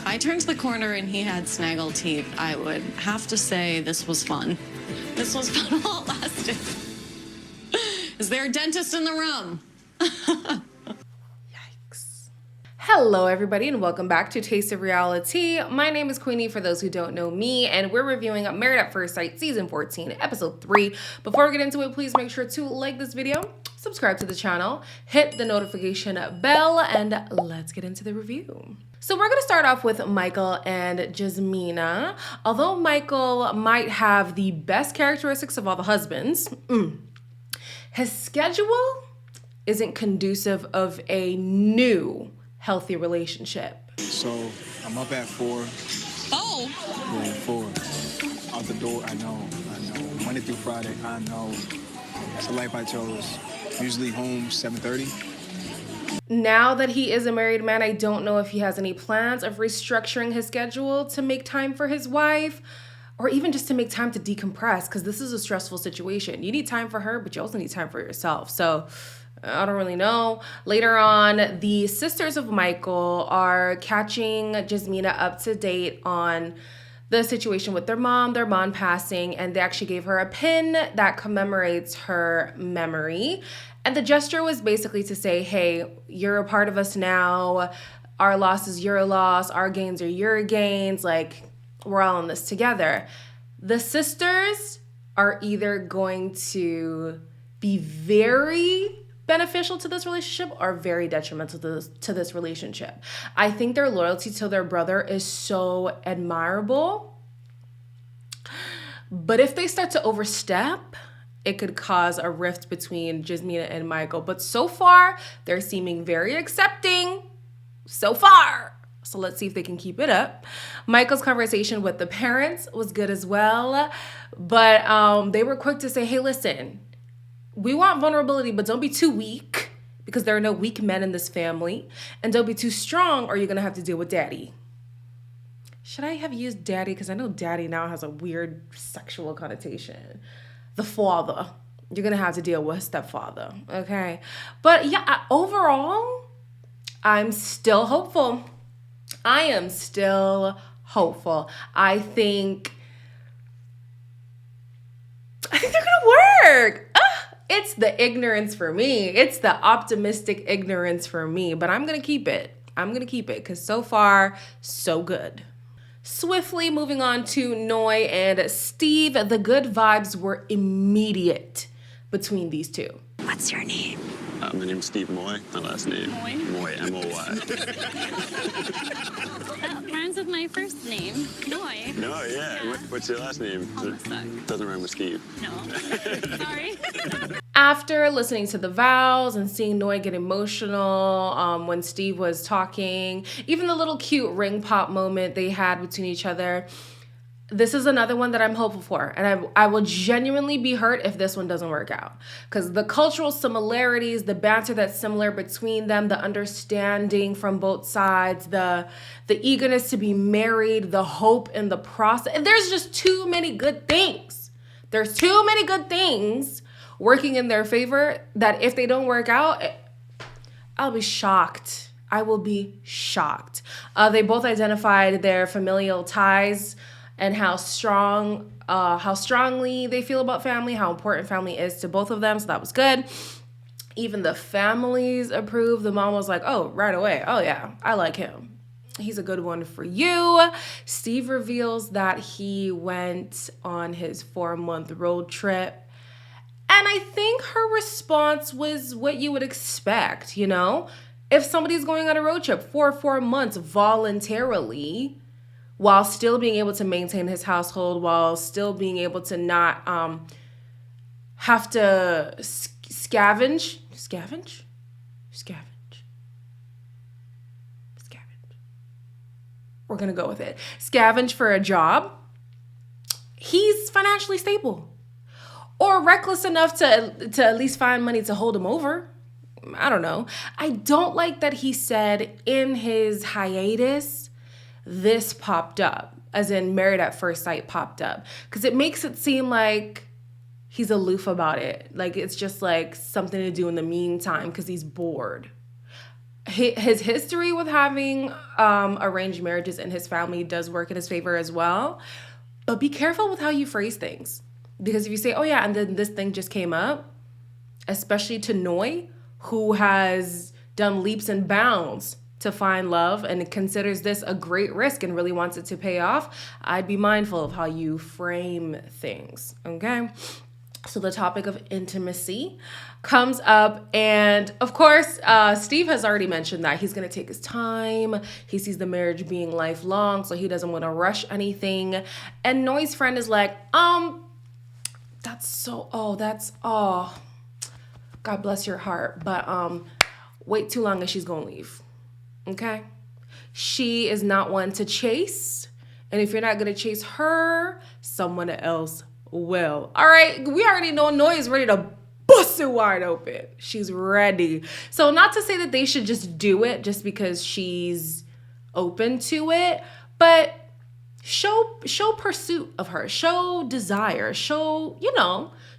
If I turned the corner and he had snaggle teeth, I would have to say this was fun. This was fun while it lasted. Is there a dentist in the room? Yikes. Hello, everybody, and welcome back to Taste of Reality. My name is Queenie, for those who don't know me, and we're reviewing Married at First Sight Season 14, Episode 3. Before we get into it, please make sure to like this video, subscribe to the channel, hit the notification bell, and let's get into the review. So we're going to start off with Michael and Jasmina. Although Michael might have the best characteristics of all the husbands, his schedule isn't conducive of a new healthy relationship. So I'm up at 4. Oh! Yeah, 4. Out the door, I know. Monday through Friday, I know. It's the life I chose. Usually home 7:30. Now that he is a married man, I don't know if he has any plans of restructuring his schedule to make time for his wife, or even just to make time to decompress, because this is a stressful situation. You need time for her, but you also need time for yourself. So I don't really know. Later on, the sisters of Michael are catching Jasmina up to date on the situation with their mom passing, and they actually gave her a pin that commemorates her memory. And the gesture was basically to say, hey, you're a part of us now. Our loss is your loss. Our gains are your gains. Like, we're all in this together. The sisters are either going to be very beneficial to this relationship or very detrimental to this relationship. I think their loyalty to their brother is so admirable. But if they start to overstep, it could cause a rift between Jasmina and Michael. But so far, they're seeming very accepting. So far. So let's see if they can keep it up. Michael's conversation with the parents was good as well. But they were quick to say, hey, listen, we want vulnerability, but don't be too weak, because there are no weak men in this family. And don't be too strong, or you're going to have to deal with daddy. Should I have used daddy? Because I know daddy now has a weird sexual connotation. The father. You're going to have to deal with stepfather, okay? But yeah, overall, I'm still hopeful. I am still hopeful. I think they're going to work. It's the ignorance for me. It's the optimistic ignorance for me. But I'm going to keep it. I'm going to keep it because so far, so good. Swiftly moving on to Noi and Steve. The good vibes were immediate between these two. What's your name? My name's Steve Moy. My last name. Moy? Moy, M-O-Y. That rhymes with my first name, Noi. No, yeah. What's your last name? Doesn't rhyme with Steve. No. Sorry. After listening to the vows and seeing Noi get emotional when Steve was talking, even the little cute ring pop moment they had between each other, this is another one that I'm hopeful for. And I will genuinely be hurt if this one doesn't work out. Because the cultural similarities, the banter that's similar between them, the understanding from both sides, the eagerness to be married, the hope in the process. There's just too many good things. There's too many good things working in their favor that if they don't work out, I'll be shocked. I will be shocked. They both identified their familial ties and how strongly they feel about family, how important family is to both of them. So that was good. Even the families approved. The mom was like, oh, right away. Oh, yeah, I like him. He's a good one for you. Steve reveals that he went on his 4-month road trip. And I think her response was what you would expect, you know? If somebody's going on a road trip for 4 months voluntarily, while still being able to maintain his household, while still being able to not have to scavenge. We're going to go with it. Scavenge for a job. He's financially stable. Or reckless enough to at least find money to hold him over. I don't know. I don't like that he said in his hiatus, this popped up, as in Married at First Sight popped up. Because it makes it seem like he's aloof about it. Like it's just like something to do in the meantime because he's bored. his history with having arranged marriages in his family does work in his favor as well. But be careful with how you phrase things. Because if you say, oh yeah, and then this thing just came up, especially to Noi, who has done leaps and bounds to find love and considers this a great risk and really wants it to pay off, I'd be mindful of how you frame things, okay? So the topic of intimacy comes up, and of course, Steve has already mentioned that he's gonna take his time. He sees the marriage being lifelong, so he doesn't want to rush anything. And Noi's friend is like, God bless your heart, but wait too long and she's gonna leave, okay? She is not one to chase, and if you're not gonna chase her, someone else will. All right, we already know Noi is ready to bust it wide open. She's ready. So not to say that they should just do it just because she's open to it, but show pursuit of her, show desire, show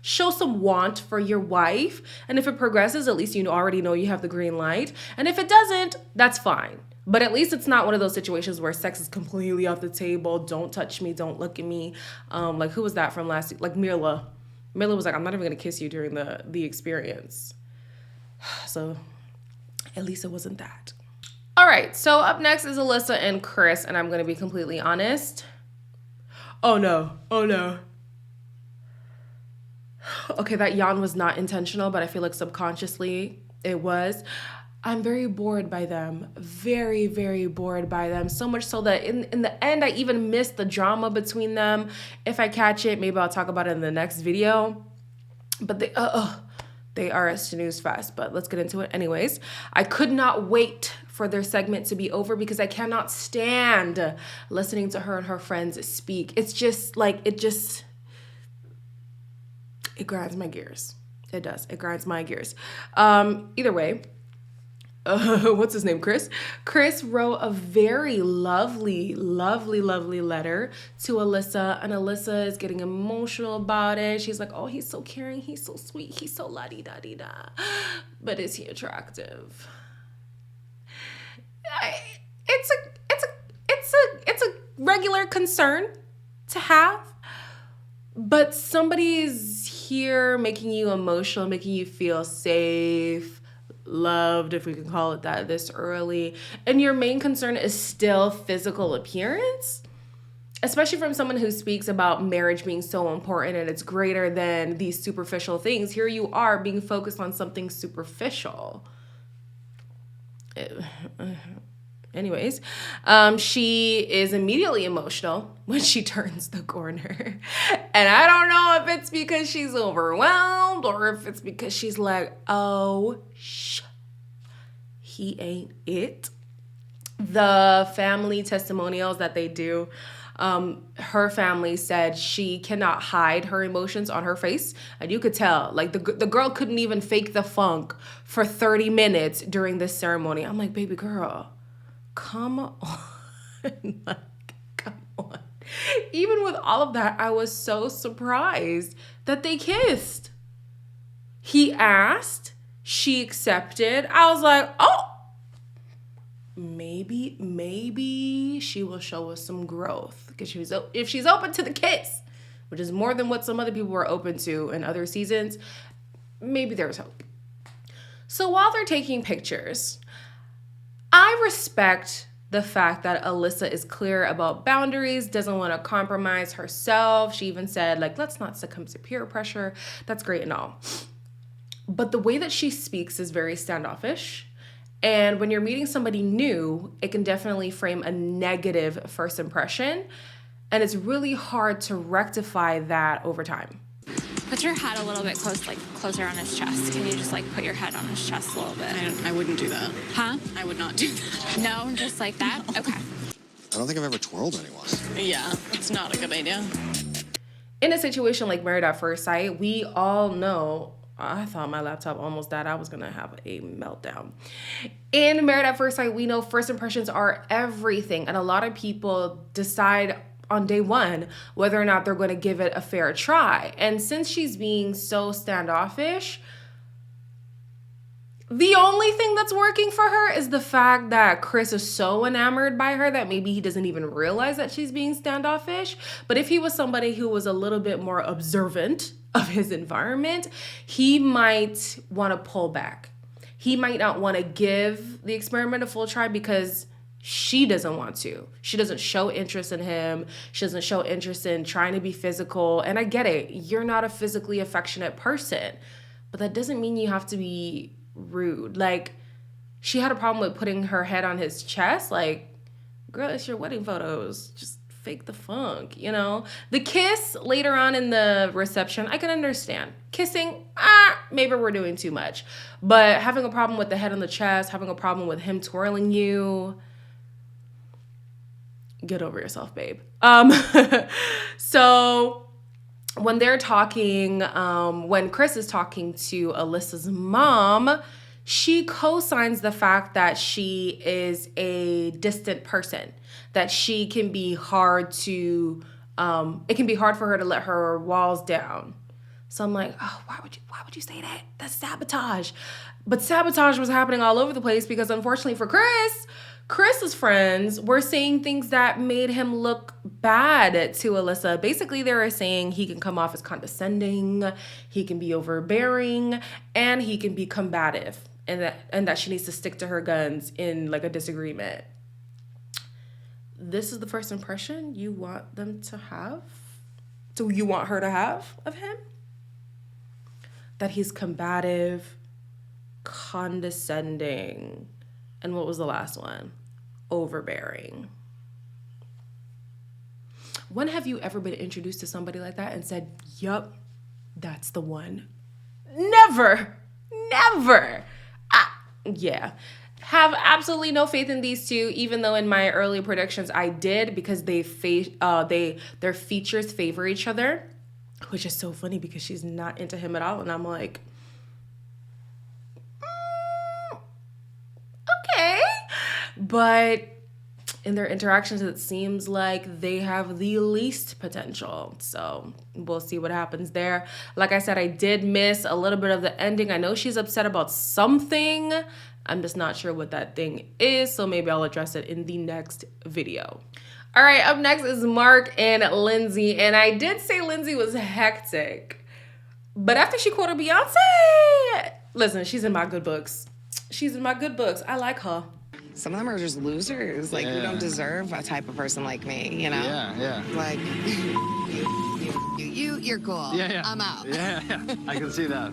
some want for your wife. And if it progresses, at least you already know you have the green light. And if it doesn't, that's fine. But at least it's not one of those situations where sex is completely off the table. Don't touch me. Don't look at me. Like, who was that from last week? Like Mirla. Mirla was like, I'm not even going to kiss you during the experience. So at least it wasn't that. All right. So up next is Alyssa and Chris. And I'm going to be completely honest. Oh, no. Okay, that yawn was not intentional, but I feel like subconsciously it was. I'm very bored by them. Very, very bored by them. So much so that in the end, I even missed the drama between them. If I catch it, maybe I'll talk about it in the next video. But they are a snooze fest. But let's get into it anyways. I could not wait for their segment to be over because I cannot stand listening to her and her friends speak. It's just like, it grinds my gears. It does. It grinds my gears. Either way, what's his name? Chris? Chris wrote a very lovely letter to Alyssa, and Alyssa is getting emotional about it. She's like, oh, he's so caring. He's so sweet. He's so la-di-da-di-da. But is he attractive? It's a regular concern to have, but somebody's here making you emotional, making you feel safe, loved, if we can call it that, this early, and your main concern is still physical appearance, especially from someone who speaks about marriage being so important and it's greater than these superficial things. Here you are being focused on something superficial. Anyways, she is immediately emotional when she turns the corner. And I don't know if it's because she's overwhelmed or if it's because she's like, oh, he ain't it. The family testimonials that they do, her family said she cannot hide her emotions on her face. And you could tell, like, the girl couldn't even fake the funk for 30 minutes during this ceremony. I'm like, baby girl, come on. Like, come on. Even with all of that, I was so surprised that they kissed. He asked, she accepted. I was like, oh, maybe she will show us some growth. Because if she's open to the kiss, which is more than what some other people were open to in other seasons, maybe there's hope. So while they're taking pictures, I respect the fact that Alyssa is clear about boundaries, doesn't want to compromise herself. She even said, like, let's not succumb to peer pressure. That's great and all. But the way that she speaks is very standoffish. And when you're meeting somebody new, it can definitely frame a negative first impression. And it's really hard to rectify that over time. Put your head a little bit closer on his chest. Can you just like put your head on his chest a little bit? I wouldn't do that. Huh? I would not do that. No, just like that? No. Okay. I don't think I've ever twirled anyone. Yeah, it's not a good idea. In a situation like Married at First Sight, we all know, I thought my laptop almost died. I was going to have a meltdown. In Married at First Sight, we know first impressions are everything. And a lot of people decide on day one whether or not they're going to give it a fair try. And since she's being so standoffish, The only thing that's working for her is the fact that Chris is so enamored by her that maybe he doesn't even realize that she's being standoffish. But if he was somebody who was a little bit more observant of his environment, he might want to pull back. He might not want to give the experiment a full try because she doesn't want to. She doesn't show interest in him. She doesn't show interest in trying to be physical. And I get it. You're not a physically affectionate person. But that doesn't mean you have to be rude. Like, she had a problem with putting her head on his chest. Like, girl, it's your wedding photos. Just fake the funk, you know? The kiss later on in the reception, I can understand. Kissing, maybe we're doing too much. But having a problem with the head on the chest, having a problem with him twirling you, get over yourself, babe. So when they're talking, when Chris is talking to Alyssa's mom, she co-signs the fact that she is a distant person, that she can be hard to, it can be hard for her to let her walls down. So I'm like, oh, why would you say that? That's sabotage. But sabotage was happening all over the place because unfortunately for Chris's friends were saying things that made him look bad to Alyssa. Basically, they were saying he can come off as condescending, he can be overbearing, and he can be combative, and that she needs to stick to her guns in like a disagreement. This is the first impression you want them to have? Do you want her to have of him? That he's combative, condescending, and what was the last one? Overbearing. When have you ever been introduced to somebody like that and said, yup, that's the one? Never. Yeah. Have absolutely no faith in these two, even though in my early predictions I did, because their features favor each other, which is so funny because she's not into him at all. And I'm like, okay. But in their interactions, it seems like they have the least potential. So we'll see what happens there. Like I said, I did miss a little bit of the ending. I know she's upset about something. I'm just not sure what that thing is. So maybe I'll address it in the next video. All right, up next is Mark and Lindsay. And I did say Lindsay was hectic. But after she quoted Beyonce, listen, she's in my good books. She's in my good books. I like her. Some of them are just losers. Like, you don't deserve a type of person like me, you know? Yeah. Like, you're cool. Yeah. I'm out. Yeah. I can see that.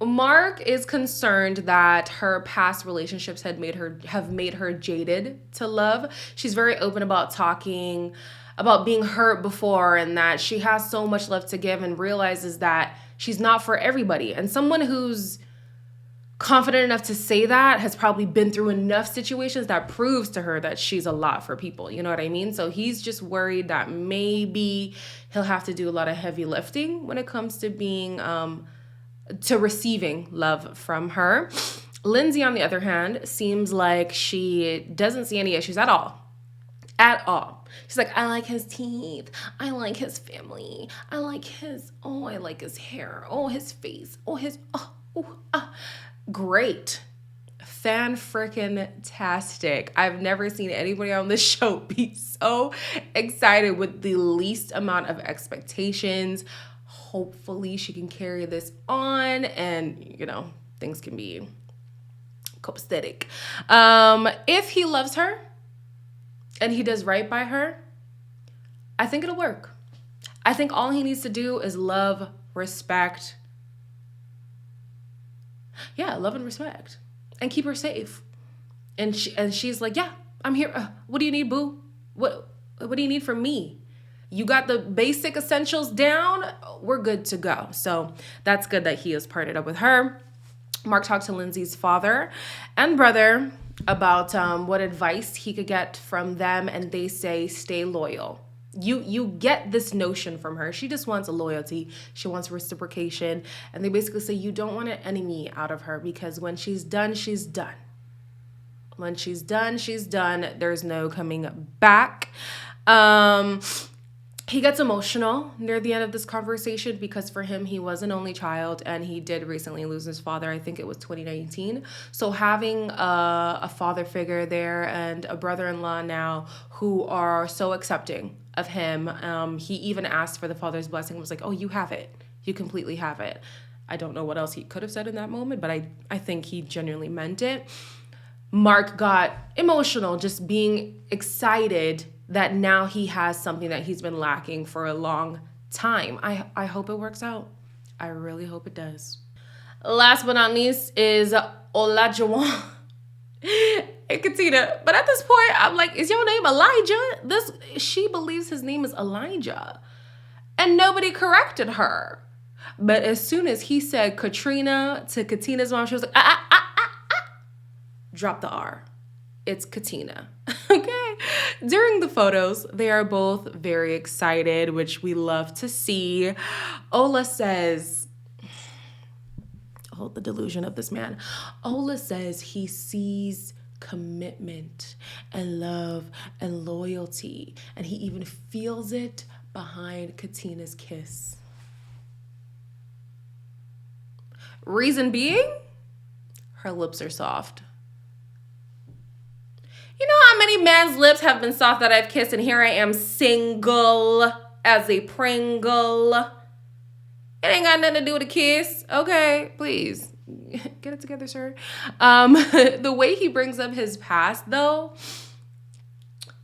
Mark is concerned that her past relationships have made her jaded to love. She's very open about talking about being hurt before and that she has so much love to give and realizes that she's not for everybody. And someone who's confident enough to say that has probably been through enough situations that proves to her that she's a lot for people. You know what I mean? So he's just worried that maybe he'll have to do a lot of heavy lifting when it comes to being, to receiving love from her. Lindsay, on the other hand, seems like she doesn't see any issues at all. At all. She's like, I like his teeth. I like his family. I like his hair. Oh, his face. Oh, great. Fan-frickin-tastic. I've never seen anybody on this show be so excited with the least amount of expectations. Hopefully she can carry this on and, you know, things can be copacetic. If he loves her and he does right by her, I think it'll work. I think all he needs to do is love, respect. Yeah, love and respect. And keep her safe. And she's like, yeah, I'm here. What do you need, boo? What do you need from me? You got the basic essentials down, we're good to go. So that's good that he has partnered up with her. Mark talked to Lindsay's father and brother about what advice he could get from them, and they say, stay loyal. You get this notion from her. She just wants loyalty. She wants reciprocation. And they basically say you don't want an enemy out of her because when she's done, she's done. When she's done, she's done. There's no coming back. He gets emotional near the end of this conversation because for him, he was an only child and he did recently lose his father. I think it was 2019. So having a father figure there and a brother-in-law now who are so accepting of him. He even asked for the father's blessing, was like, oh, you have it. You completely have it. I don't know what else he could have said in that moment, but I think he genuinely meant it. Mark got emotional just being excited that now he has something that he's been lacking for a long time. I hope it works out. I really hope it does. Last but not least is Ola and Katina. But at this point, I'm like, is your name Elijah? She believes his name is Elijah. And nobody corrected her. But as soon as he said Katrina to Katina's mom, she was like, drop the R. It's Katina. Okay. During the photos, they are both very excited, which we love to see. Ola says, oh, the delusion of this man. Ola says he sees commitment and love and loyalty, and he even feels it behind Katina's kiss. Reason being, her lips are soft. You know how many men's lips have been soft that I've kissed, and here I am single as a Pringle. It ain't got nothing to do with a kiss. Okay, please. Get it together, sir. The way he brings up his past, though,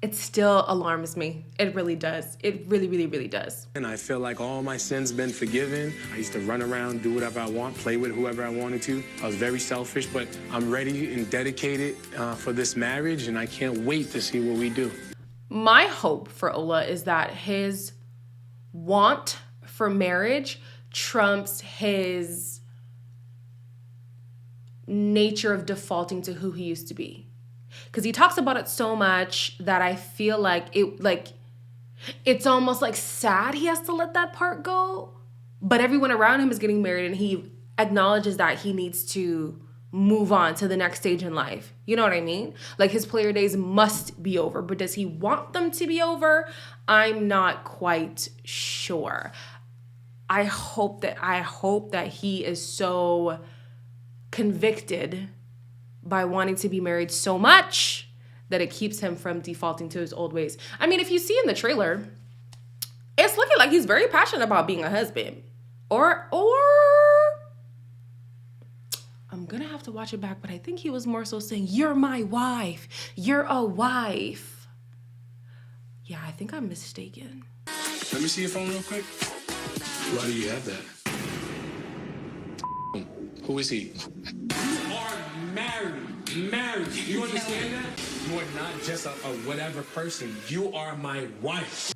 it still alarms me. It really does. It really, really, really does. And I feel like all my sins been forgiven. I used to run around, do whatever I want, play with whoever I wanted to. I was very selfish, but I'm ready and dedicated for this marriage, and I can't wait to see what we do. My hope for Ola is that his want for marriage trumps his nature of defaulting to who he used to be. Because he talks about it so much that I feel like it's almost like sad he has to let that part go. But everyone around him is getting married, and he acknowledges that he needs to move on to the next stage in life. You know what I mean? Like, his player days must be over, but does he want them to be over? I'm not quite sure. I hope that he is so convicted by wanting to be married so much that it keeps him from defaulting to his old ways. I mean, if you see in the trailer, it's looking like he's very passionate about being a husband. Or I'm gonna have to watch it back, but I think he was more so saying, you're my wife. You're a wife. Yeah, I think I'm mistaken. Let me see your phone real quick. Why do you have that? Who is he? You are married. You understand that? You are not just a whatever person. You are my wife.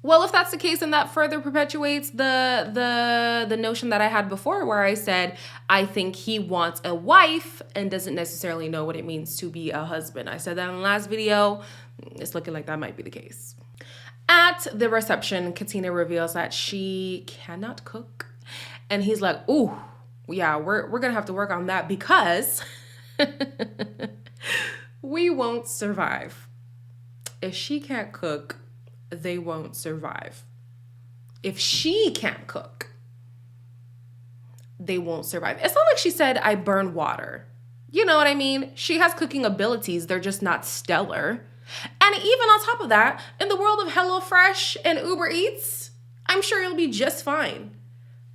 Well, if that's the case, then that further perpetuates the notion that I had before, where I said I think he wants a wife and doesn't necessarily know what it means to be a husband. I said that in the last video. It's looking like that might be the case. At the reception, Katina reveals that she cannot cook. And he's like, ooh, yeah, we're going to have to work on that because we won't survive. If she can't cook, they won't survive. If she can't cook, they won't survive. It's not like she said, I burn water. You know what I mean? She has cooking abilities. They're just not stellar. And even on top of that, in the world of HelloFresh and Uber Eats, I'm sure you'll be just fine.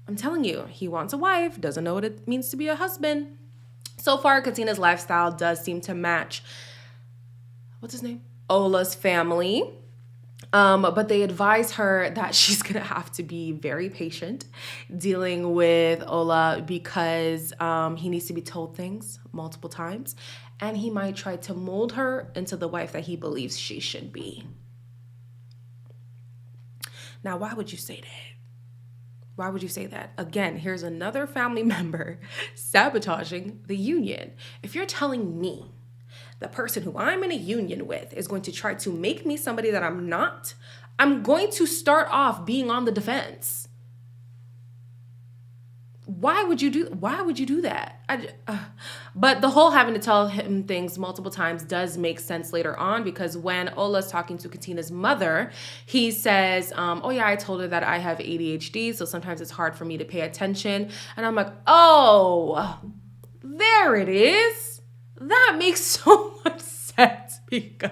I'm telling you, he wants a wife, doesn't know what it means to be a husband. So far, Katina's lifestyle does seem to match, what's his name? Ola's family. But they advise her that she's going to have to be very patient dealing with Ola because he needs to be told things multiple times. And he might try to mold her into the wife that he believes she should be. Now, why would you say that? Why would you say that? Again, here's another family member sabotaging the union. If you're telling me the person who I'm in a union with is going to try to make me somebody that I'm not, I'm going to start off being on the defense. why would you do that? But the whole having to tell him things multiple times does make sense later on, because when Ola's talking to Katina's mother, he says, oh yeah, I told her that I have ADHD, so sometimes it's hard for me to pay attention. And I'm like, oh, there it is. That makes so much sense, because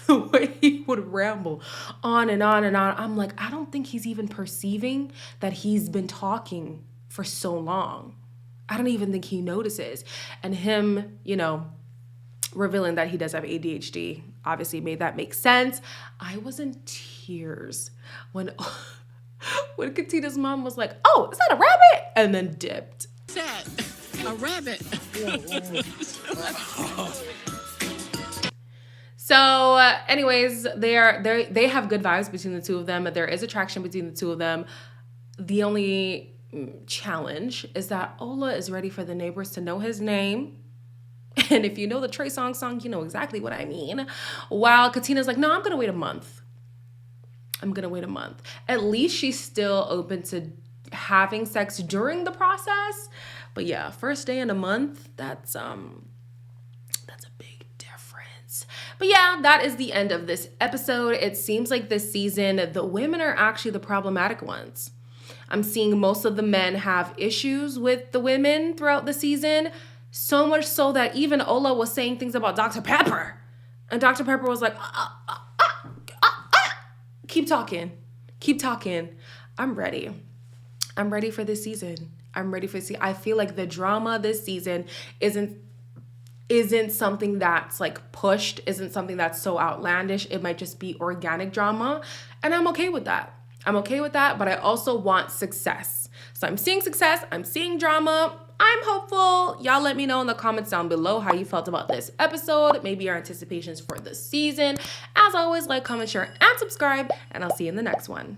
the way he would ramble on and on and on, I'm like, I don't think he's even perceiving that he's been talking for so long. I don't even think he notices. And him, revealing that he does have ADHD obviously made that make sense. I was in tears when Katina's mom was like, oh, is that a rabbit? And then dipped. What's that? A rabbit. So anyways, they have good vibes between the two of them. There is attraction between the two of them. The only challenge is that Ola is ready for the neighbors to know his name. And if you know the Trey Songz song, you know exactly what I mean. While Katina's like, no, I'm going to wait a month. At least she's still open to having sex during the process. But yeah, first day in a month, that's a big difference. But yeah, that is the end of this episode. It seems like this season, the women are actually the problematic ones. I'm seeing most of the men have issues with the women throughout the season, so much so that even Ola was saying things about Dr. Pepper. And Dr. Pepper was like, keep talking. I'm ready for this season. I feel like the drama this season isn't something that's like pushed, isn't something that's so outlandish. It might just be organic drama. And I'm okay with that. But I also want success. So I'm seeing success. I'm seeing drama. I'm hopeful. Y'all let me know in the comments down below how you felt about this episode. Maybe your anticipations for the season. As always, like, comment, share, and subscribe. And I'll see you in the next one.